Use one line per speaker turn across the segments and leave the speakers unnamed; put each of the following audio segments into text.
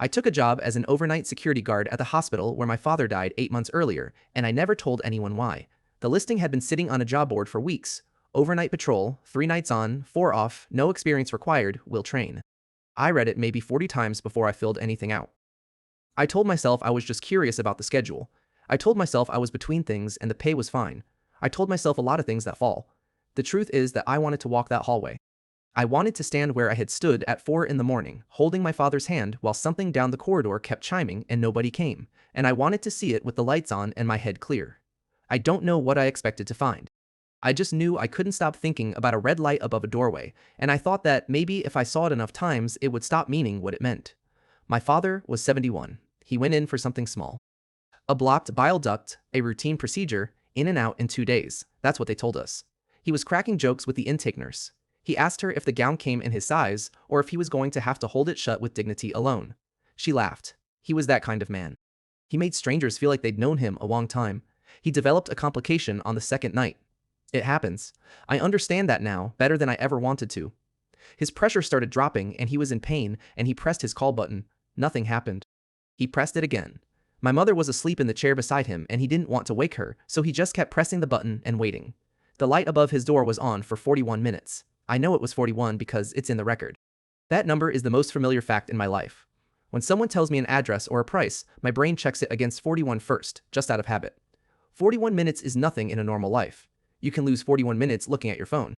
I took a job as an overnight security guard at the hospital where my father died 8 months earlier, and I never told anyone why. The listing had been sitting on a job board for weeks. Overnight patrol, 3 nights on, 4 off, no experience required, will train. I read it maybe 40 times before I filled anything out. I told myself I was just curious about the schedule. I told myself I was between things and the pay was fine. I told myself a lot of things that fall. The truth is that I wanted to walk that hallway. I wanted to stand where I had stood at 4 in the morning, holding my father's hand while something down the corridor kept chiming and nobody came, and I wanted to see it with the lights on and my head clear. I don't know what I expected to find. I just knew I couldn't stop thinking about a red light above a doorway, and I thought that maybe if I saw it enough times it would stop meaning what it meant. My father was 71. He went in for something small. A blocked bile duct, a routine procedure, in and out in 2 days. That's what they told us. He was cracking jokes with the intake nurse. He asked her if the gown came in his size, or if he was going to have to hold it shut with dignity alone. She laughed. He was that kind of man. He made strangers feel like they'd known him a long time. He developed a complication on the second night. It happens. I understand that now, better than I ever wanted to. His pressure started dropping and he was in pain, and he pressed his call button. Nothing happened. He pressed it again. My mother was asleep in the chair beside him and he didn't want to wake her, so he just kept pressing the button and waiting. The light above his door was on for 41 minutes. I know it was 41 because it's in the record. That number is the most familiar fact in my life. When someone tells me an address or a price, my brain checks it against 41 first, just out of habit. 41 minutes is nothing in a normal life. You can lose 41 minutes looking at your phone.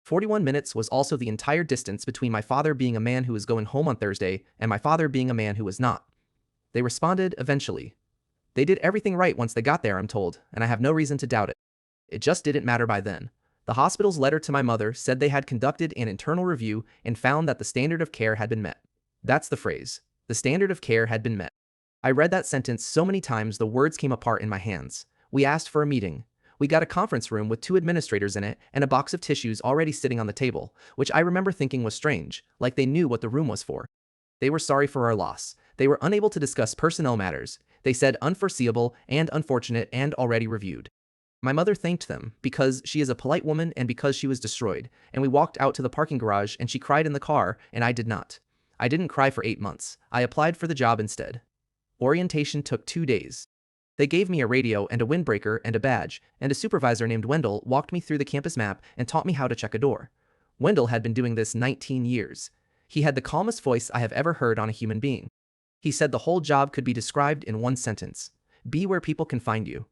41 minutes was also the entire distance between my father being a man who was going home on Thursday and my father being a man who was not. They responded eventually. They did everything right once they got there, I'm told, and I have no reason to doubt it. It just didn't matter by then. The hospital's letter to my mother said they had conducted an internal review and found that the standard of care had been met. That's the phrase. The standard of care had been met. I read that sentence so many times the words came apart in my hands. We asked for a meeting. We got a conference room with 2 administrators in it and a box of tissues already sitting on the table, which I remember thinking was strange, like they knew what the room was for. They were sorry for our loss. They were unable to discuss personnel matters. They said unforeseeable and unfortunate and already reviewed. My mother thanked them because she is a polite woman and because she was destroyed, and we walked out to the parking garage and she cried in the car and I did not. I didn't cry for 8 months. I applied for the job instead. Orientation took 2 days. They gave me a radio and a windbreaker and a badge, and a supervisor named Wendell walked me through the campus map and taught me how to check a door. Wendell had been doing this 19 years. He had the calmest voice I have ever heard on a human being. He said the whole job could be described in one sentence. Be where people can find you.